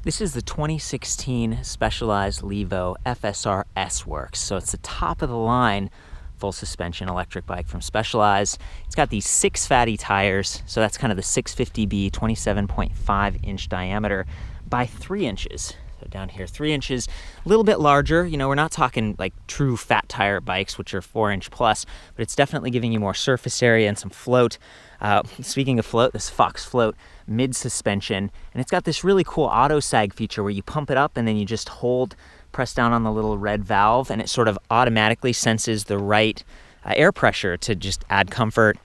This is the 2016 Specialized Levo FSR S Works. So it's the top of the line full suspension electric bike from Specialized. It's got these 6Fattie tires. So that's kind of the 650B, 27.5 inch diameter by 3 inches. So down here, 3 inches, a little bit larger. You know, we're not talking like true fat tire bikes, which are 4-inch plus, but it's definitely giving you more surface area and some float. Speaking of float, this Fox Float mid suspension, and it's got this really cool Autosag feature where you pump it up and then you just press down on the little red valve, and it sort of automatically senses the right air pressure to just add comfort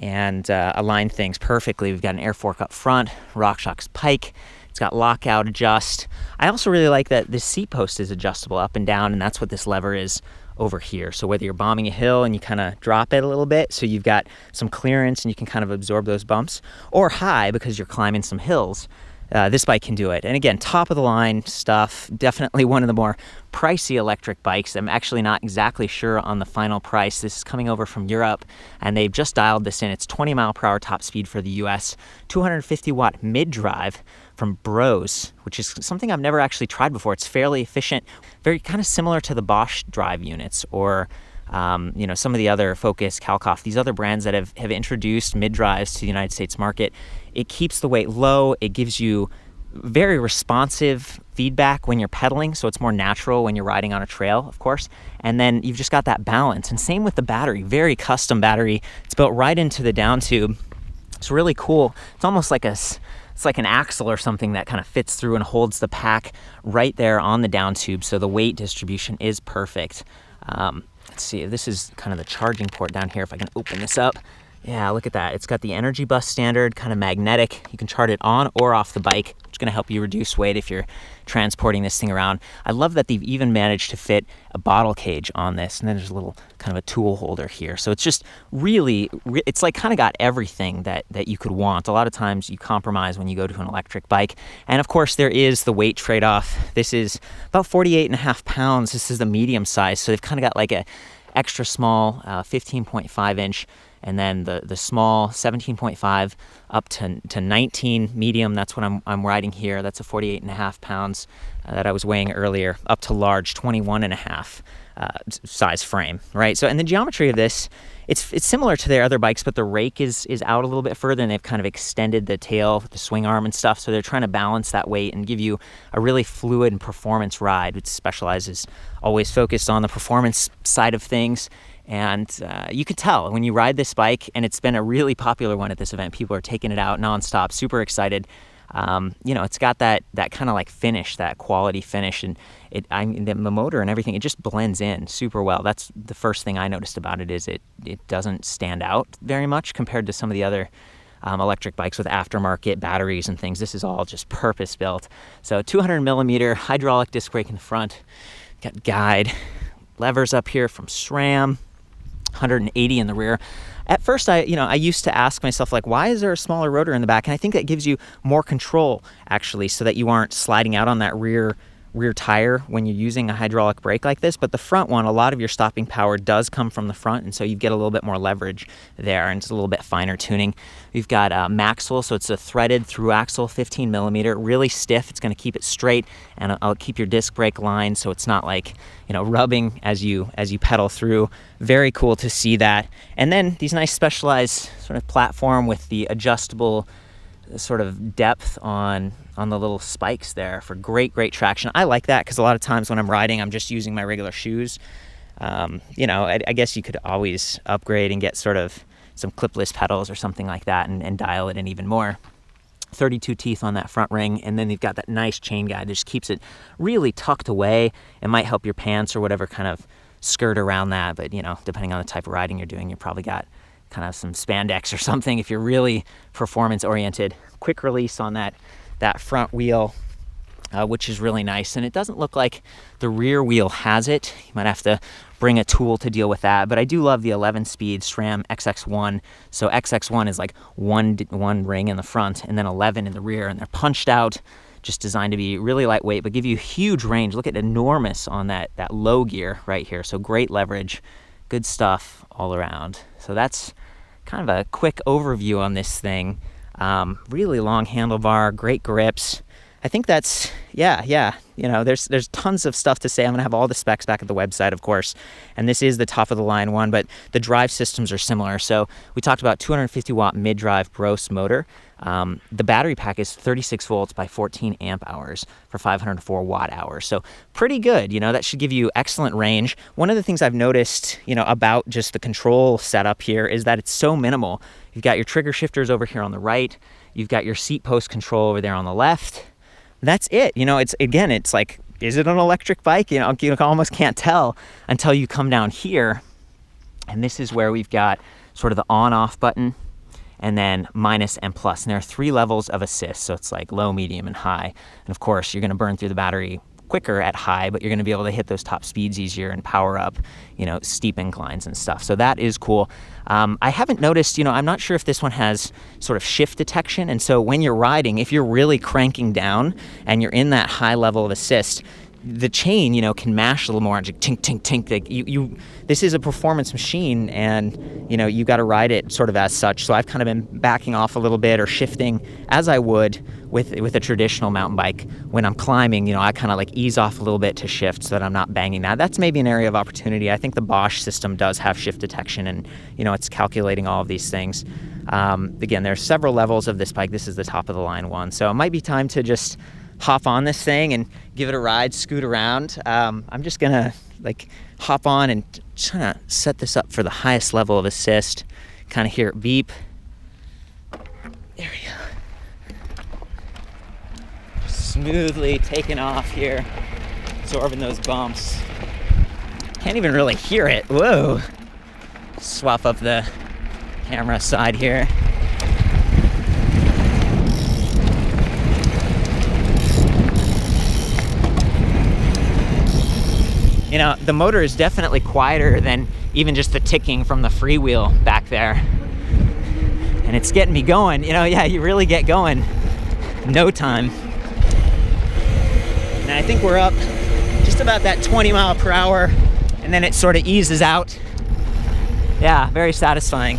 and align things perfectly. We've got an air fork up front, RockShox Pike. It's got lockout adjust. I also really like that this seat post is adjustable up and down, and that's what this lever is over here. So whether you're bombing a hill and you kind of drop it a little bit so you've got some clearance and you can kind of absorb those bumps, or high because you're climbing some hills, this bike can do it. And again, top of the line stuff, definitely one of the more pricey electric bikes. I'm actually not exactly sure on the final price. This is coming over from Europe and they've just dialed this in. It's 20 mile per hour top speed for the US, 250 watt mid drive from Bros, which is something I've never actually tried before. It's fairly efficient, very kind of similar to the Bosch drive units or you know, some of the other Focus, Kalkoff, these other brands that have introduced mid-drives to the United States market. It keeps the weight low. It gives you very responsive feedback when you're pedaling, so it's more natural when you're riding on a trail, of course. And then you've just got that balance. And same with the battery, very custom battery. It's built right into the down tube. It's really cool. It's almost like it's like an axle or something that kind of fits through and holds the pack right there on the down tube, so the weight distribution is perfect. Let's see, this is kind of the charging port down here. If I can open this up. Yeah, look at that. It's got the energy bus standard, kind of magnetic. You can charge it on or off the bike, which is going to help you reduce weight if you're transporting this thing around. I love that they've even managed to fit a bottle cage on this. And then there's a little kind of a tool holder here. So it's just really, it's like kind of got everything that you could want. A lot of times you compromise when you go to an electric bike. And of course there is the weight trade-off. This is about 48.5 pounds. This is the medium size. So they've kind of got like a extra small 15.5 inch, and then the small 17.5 up to 19 medium. That's what I'm riding here. That's a 48.5 pounds that I was weighing earlier, up to large 21.5 size frame, right? So, and the geometry of this, it's similar to their other bikes, but the rake is out a little bit further, and they've kind of extended the tail, the swing arm and stuff. So they're trying to balance that weight and give you a really fluid and performance ride, which Specialized is always focused on the performance side of things. And you could tell when you ride this bike, and it's been a really popular one at this event. People are taking it out nonstop, super excited. You know, it's got that kind of like finish, that quality finish, and the motor and everything, it just blends in super well. That's the first thing I noticed about it, is it doesn't stand out very much compared to some of the other electric bikes with aftermarket batteries and things. This is all just purpose built. So 200 millimeter hydraulic disc brake in the front, got guide, levers up here from SRAM, 180 in the rear. At first, I used to ask myself, like, why is there a smaller rotor in the back? And I think that gives you more control, actually, so that you aren't sliding out on that rear tire when you're using a hydraulic brake like this. But the front one, a lot of your stopping power does come from the front, and so you get a little bit more leverage there, and it's a little bit finer tuning. We've got Maxwell, so it's a threaded through axle, 15 millimeter, really stiff. It's going to keep it straight, and I'll keep your disc brake line so it's not like, you know, rubbing as you pedal through. Very cool to see that. And then these nice Specialized sort of platform with the adjustable sort of depth on the little spikes there for great traction. I like that because a lot of times when I'm riding, I'm just using my regular shoes. You know, I guess you could always upgrade and get sort of some clipless pedals or something like that and dial it in even more. 32 teeth on that front ring, and then you've got that nice chain guide that just keeps it really tucked away. It might help your pants or whatever kind of skirt around that, but you know, depending on the type of riding you're doing, you're probably got kind of some spandex or something if you're really performance oriented. Quick release on that front wheel, which is really nice, and it doesn't look like the rear wheel has it. You might have to bring a tool to deal with that, but I do love the 11-speed SRAM XX1. So XX1 is like one ring in the front and then 11 in the rear, and they're punched out, just designed to be really lightweight but give you huge range. Look at enormous on that low gear right here. So great leverage, good stuff all around. So that's kind of a quick overview on this thing. Really long handlebar, great grips. I think that's, yeah. You know, there's tons of stuff to say. I'm going to have all the specs back at the website, of course. And this is the top of the line one, but the drive systems are similar. So we talked about 250 watt mid-drive gross motor. The battery pack is 36 volts by 14 amp hours for 504 watt hours. So pretty good. You know, that should give you excellent range. One of the things I've noticed, you know, about just the control setup here is that it's so minimal. You've got your trigger shifters over here on the right. You've got your seat post control over there on the left. That's it. You know, it's like, is it an electric bike? You know, you almost can't tell until you come down here. And this is where we've got sort of the on-off button and then minus and plus. And there are 3 levels of assist. So it's like low, medium, and high. And of course, you're going to burn through the battery quicker at high, but you're going to be able to hit those top speeds easier and power up, you know, steep inclines and stuff. So that is cool. I haven't noticed, you know, I'm not sure if this one has sort of shift detection. And so when you're riding, if you're really cranking down and you're in that high level of assist, the chain, you know, can mash a little more and just tink, tink, tink. Like this is a performance machine, and, you know, you got to ride it sort of as such. So I've kind of been backing off a little bit or shifting as I would with a traditional mountain bike. When I'm climbing, you know, I kind of like ease off a little bit to shift so that I'm not banging that. That's maybe an area of opportunity. I think the Bosch system does have shift detection, and, you know, it's calculating all of these things. Again, there's several levels of this bike. This is the top of the line one. So it might be time to just hop on this thing and give it a ride, scoot around. I'm just gonna like hop on and try to set this up for the highest level of assist. Kind of hear it beep. There we go. Smoothly taking off here, absorbing those bumps. Can't even really hear it. Whoa. Swap up the camera side here. You know, the motor is definitely quieter than even just the ticking from the freewheel back there. And it's getting me going. You know, yeah, you really get going. No time. And I think we're up just about that 20 mile per hour, and then it sort of eases out. Yeah, very satisfying.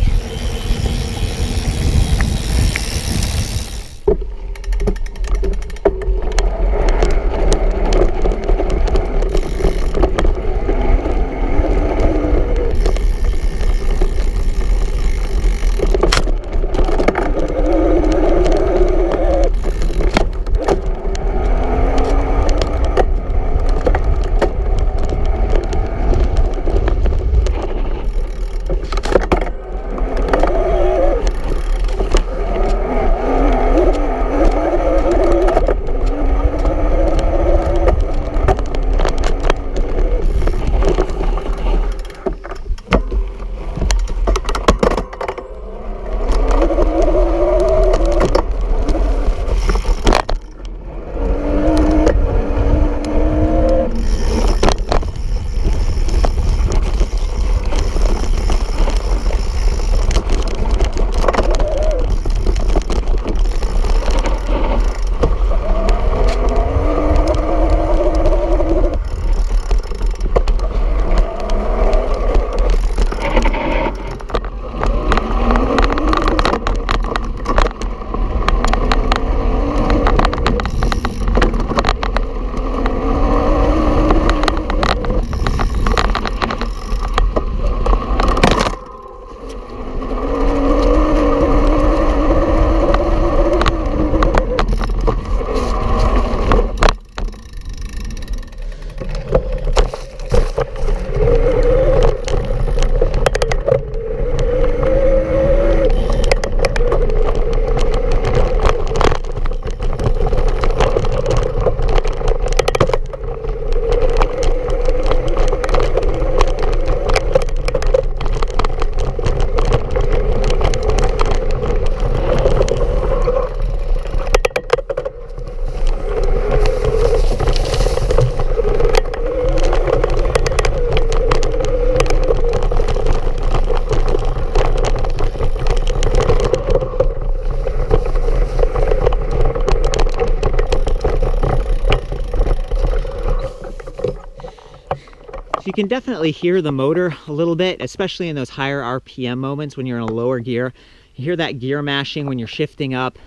You can definitely hear the motor a little bit, especially in those higher RPM moments when you're in a lower gear. You hear that gear mashing when you're shifting up.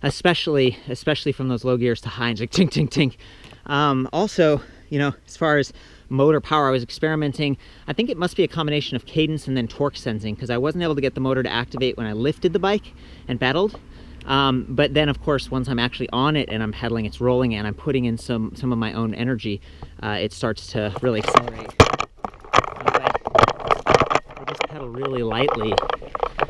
especially from those low gears to high, and like tink, tink, tink. Also, you know, as far as motor power, I was experimenting. I think it must be a combination of cadence and then torque sensing, because I wasn't able to get the motor to activate when I lifted the bike and pedaled. But then, of course, once I'm actually on it and I'm pedaling, it's rolling, and I'm putting in some of my own energy, it starts to really accelerate. I just pedal really lightly.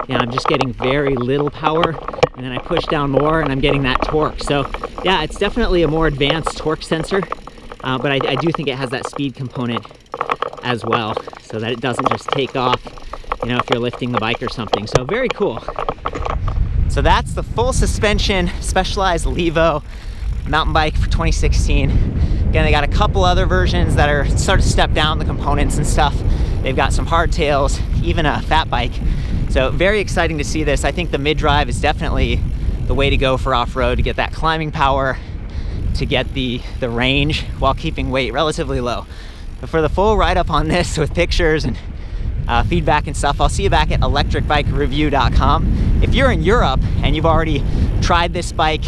You know, I'm just getting very little power, and then I push down more, and I'm getting that torque. So, yeah, it's definitely a more advanced torque sensor, but I do think it has that speed component as well, so that it doesn't just take off, you know, if you're lifting the bike or something. So, very cool. So that's the full suspension Specialized Levo mountain bike for 2016. Again, they got a couple other versions that are sort of step down the components and stuff. They've got some hardtails, even a fat bike. So very exciting to see this. I think the mid-drive is definitely the way to go for off-road, to get that climbing power, to get the range while keeping weight relatively low. But for the full write-up on this with pictures and feedback and stuff, I'll see you back at ElectricBikeReview.com. If you're in Europe and you've already tried this bike,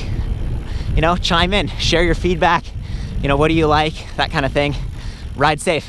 you know, chime in, share your feedback. You know, what do you like? That kind of thing. Ride safe.